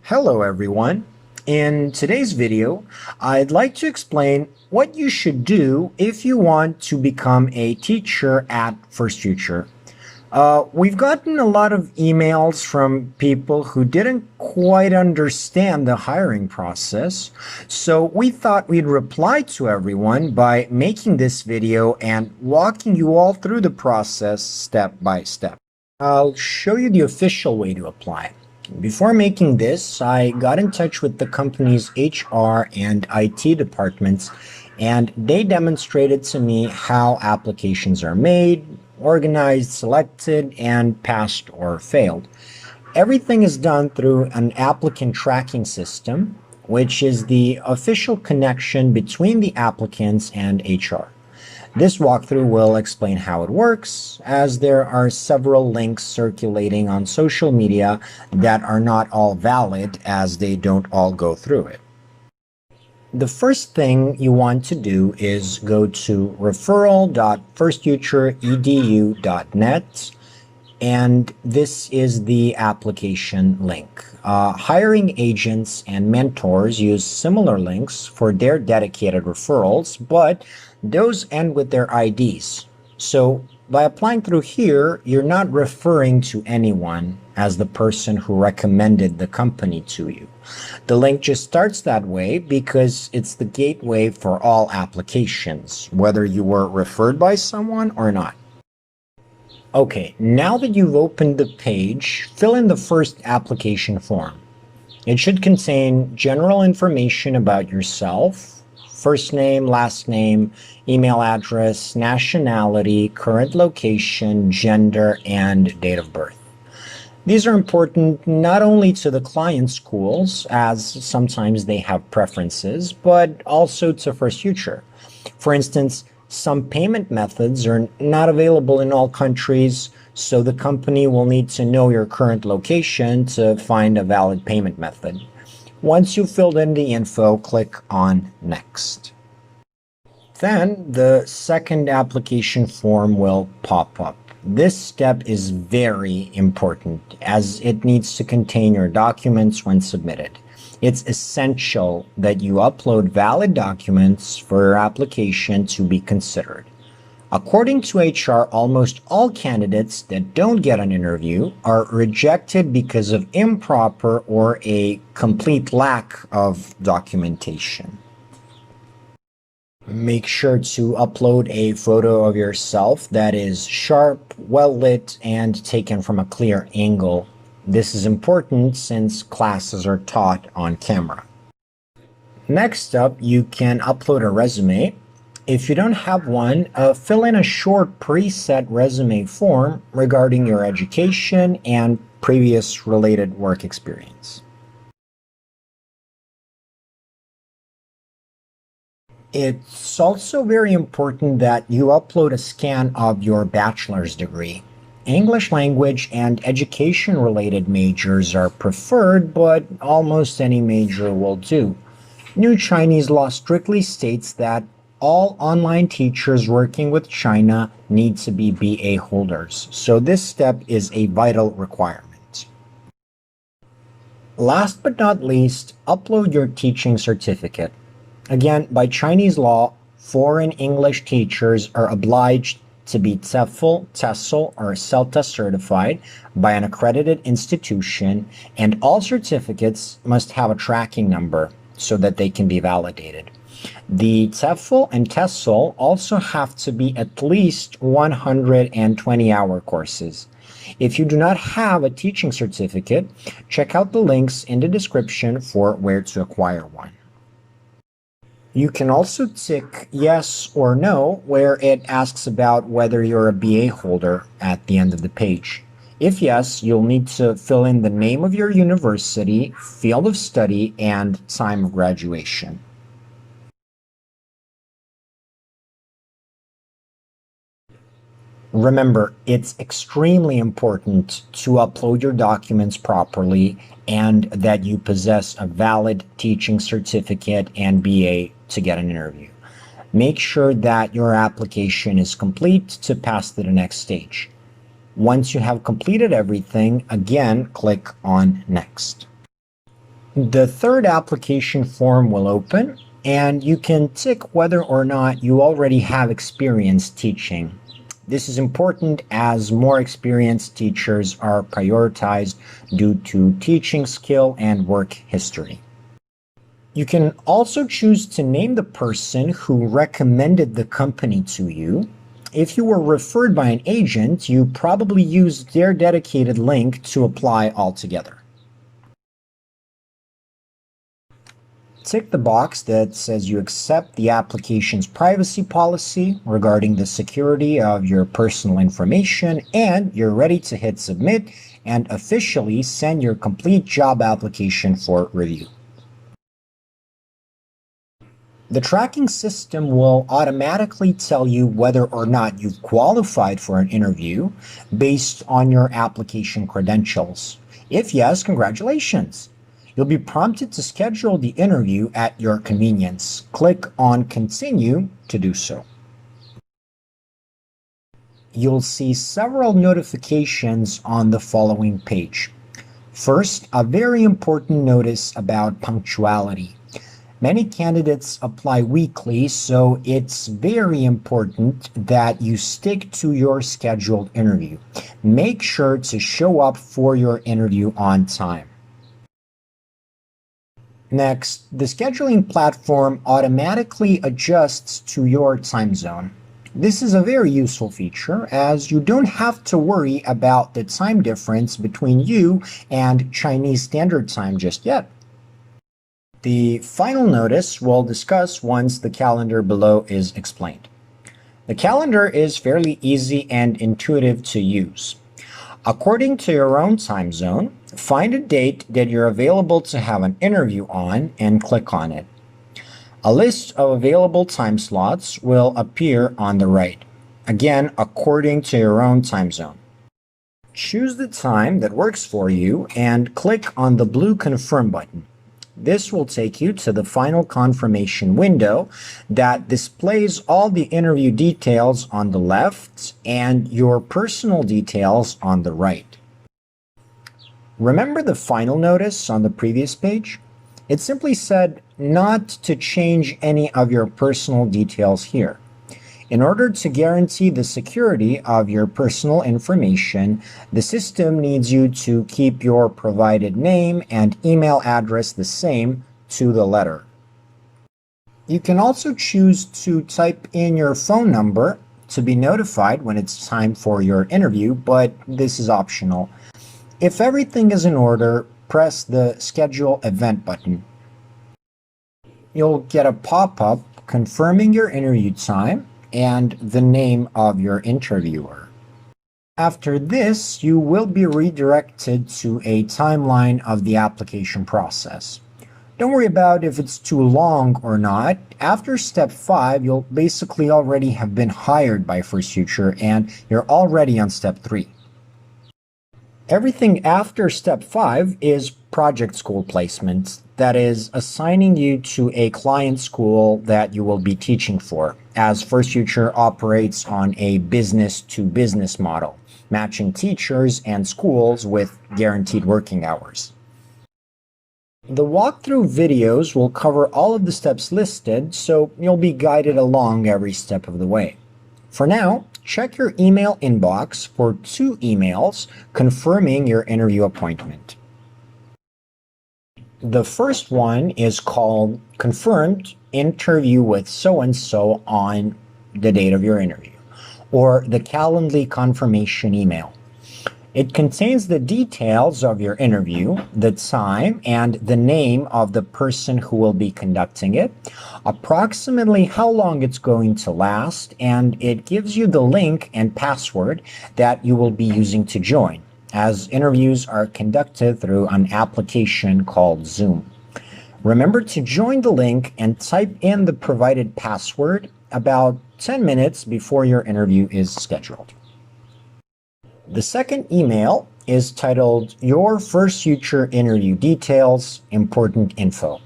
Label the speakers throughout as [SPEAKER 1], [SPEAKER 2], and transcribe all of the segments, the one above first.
[SPEAKER 1] Hello everyone. In today's video, I'd like to explain what you should do if you want to become a teacher at First Future. We've gotten a lot of emails from people who didn't quite understand the hiring process, so we thought we'd reply to everyone by making this video and walking you all through the process step by step. I'll show you the official way to apply. Before making this, I got in touch with the company's HR and IT departments, and they demonstrated to me how applications are made, organized, selected, and passed or failed. Everything is done through an applicant tracking system, which is the official connection between the applicants and HR. This walkthrough will explain how it works, as there are several links circulating on social media that are not all valid as they don't all go through it. The first thing you want to do is go to referral.firstfutureedu.net, and this is the application link. Hiring agents and mentors use similar links for their dedicated referrals, but those end with their IDs. So by applying through here, you're not referring to anyone as the person who recommended the company to you. The link just starts that way because it's the gateway for all applications, whether you were referred by someone or not. Okay, now that you've opened the page, fill in the first application form. It should contain general information about yourself: first name, last name, email address, nationality, current location, gender, and date of birth. These are important not only to the client schools, as sometimes they have preferences, but also to First Future. For instance, some payment methods are not available in all countries, so the company will need to know your current location to find a valid payment method. Once you've filled in the info, click on Next. Then the second application form will pop up. This step is very important as it needs to contain your documents when submitted. It's essential that you upload valid documents for your application to be considered. According to HR, almost all candidates that don't get an interview are rejected because of improper or a complete lack of documentation. Make sure to upload a photo of yourself that is sharp, well lit, and taken from a clear angle. This is important since classes are taught on camera. Next up, you can upload a resume. If you don't have one, fill in a short preset resume form regarding your education and previous related work experience. It's also very important that you upload a scan of your bachelor's degree. English language and education-related majors are preferred, but almost any major will do. New Chinese law strictly states that all online teachers working with China need to be BA holders, so this step is a vital requirement. Last but not least, upload your teaching certificate. Again, by Chinese law, foreign English teachers are obliged to be TEFL, TESOL, or CELTA certified by an accredited institution, and all certificates must have a tracking number so that they can be validated. The TEFL and TESOL also have to be at least 120-hour courses. If you do not have a teaching certificate, check out the links in the description for where to acquire one. You can also tick yes or no where it asks about whether you're a BA holder at the end of the page. If yes, you'll need to fill in the name of your university, field of study, and time of graduation. Remember, it's extremely important to upload your documents properly and that you possess a valid teaching certificate and BA to get an interview. Make sure that your application is complete to pass to the next stage. Once you have completed everything, again, click on Next. The third application form will open, and you can tick whether or not you already have experience teaching. This is important as more experienced teachers are prioritized due to teaching skill and work history. You can also choose to name the person who recommended the company to you. If you were referred by an agent, you probably used their dedicated link to apply altogether. Tick the box that says you accept the application's privacy policy regarding the security of your personal information, and you're ready to hit submit and officially send your complete job application for review. The tracking system will automatically tell you whether or not you've qualified for an interview based on your application credentials. If yes, congratulations. You'll be prompted to schedule the interview at your convenience. Click on Continue to do so. You'll see several notifications on the following page. First, a very important notice about punctuality. Many candidates apply weekly, so it's very important that you stick to your scheduled interview. Make sure to show up for your interview on time. Next, the scheduling platform automatically adjusts to your time zone. This is a very useful feature as you don't have to worry about the time difference between you and Chinese Standard Time just yet. The final notice we'll discuss once the calendar below is explained. The calendar is fairly easy and intuitive to use. According to your own time zone, find a date that you're available to have an interview on and click on it. A list of available time slots will appear on the right, again according to your own time zone. Choose the time that works for you and click on the blue Confirm button. This will take you to the final confirmation window that displays all the interview details on the left and your personal details on the right. Remember the final notice on the previous page? It simply said not to change any of your personal details here. In order to guarantee the security of your personal information, the system needs you to keep your provided name and email address the same to the letter. You can also choose to type in your phone number to be notified when it's time for your interview, but this is optional. If everything is in order, press the Schedule Event button. You'll get a pop-up confirming your interview time and the name of your interviewer. After this, you will be redirected to a timeline of the application process. Don't worry about if it's too long or not. After step 5, you'll basically already have been hired by First Future and you're already on step 3. Everything after step 5 is project school placement, that is, assigning you to a client school that you will be teaching for, as First Future operates on a business-to-business model, matching teachers and schools with guaranteed working hours. The walkthrough videos will cover all of the steps listed, so you'll be guided along every step of the way. For now, check your email inbox for 2 emails confirming your interview appointment. The first one is called Confirmed Interview with So-and-so on the date of your interview, or the Calendly confirmation email. It contains the details of your interview, the time, and the name of the person who will be conducting it, approximately how long it's going to last, and it gives you the link and password that you will be using to join, as interviews are conducted through an application called Zoom. Remember to join the link and type in the provided password about 10 minutes before your interview is scheduled. The second email is titled Your First Future Interview Details, Important Info.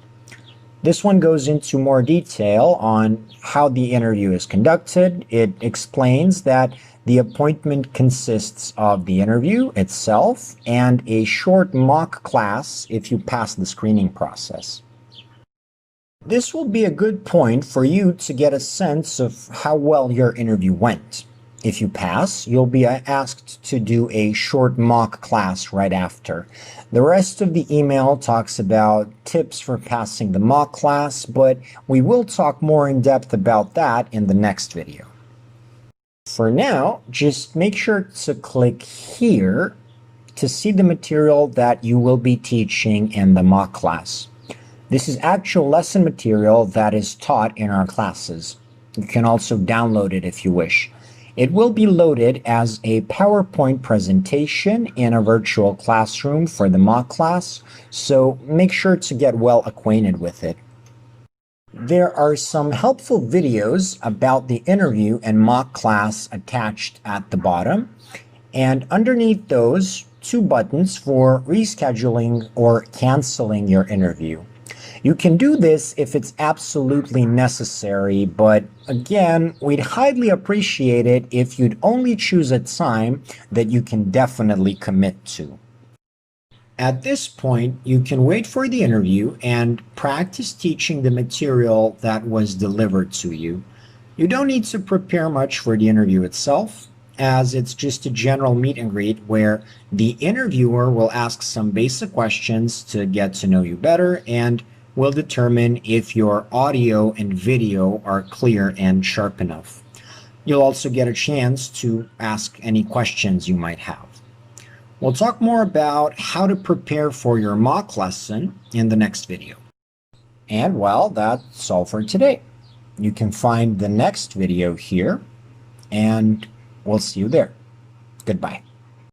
[SPEAKER 1] This one goes into more detail on how the interview is conducted. It explains that the appointment consists of the interview itself and a short mock class if you pass the screening process. This will be a good point for you to get a sense of how well your interview went. If you pass, you'll be asked to do a short mock class right after. The rest of the email talks about tips for passing the mock class, but we will talk more in depth about that in the next video. For now, just make sure to click here to see the material that you will be teaching in the mock class. This is actual lesson material that is taught in our classes. You can also download it if you wish. It will be loaded as a PowerPoint presentation in a virtual classroom for the mock class, so make sure to get well acquainted with it. There are some helpful videos about the interview and mock class attached at the bottom, and underneath those, 2 buttons for rescheduling or canceling your interview. You can do this if it's absolutely necessary, but again, we'd highly appreciate it if you'd only choose a time that you can definitely commit to. At this point, you can wait for the interview and practice teaching the material that was delivered to you. You don't need to prepare much for the interview itself, as it's just a general meet and greet where the interviewer will ask some basic questions to get to know you better and will determine if your audio and video are clear and sharp enough. You'll also get a chance to ask any questions you might have. We'll talk more about how to prepare for your mock lesson in the next video. And well, that's all for today. You can find the next video here, and we'll see you there. Goodbye.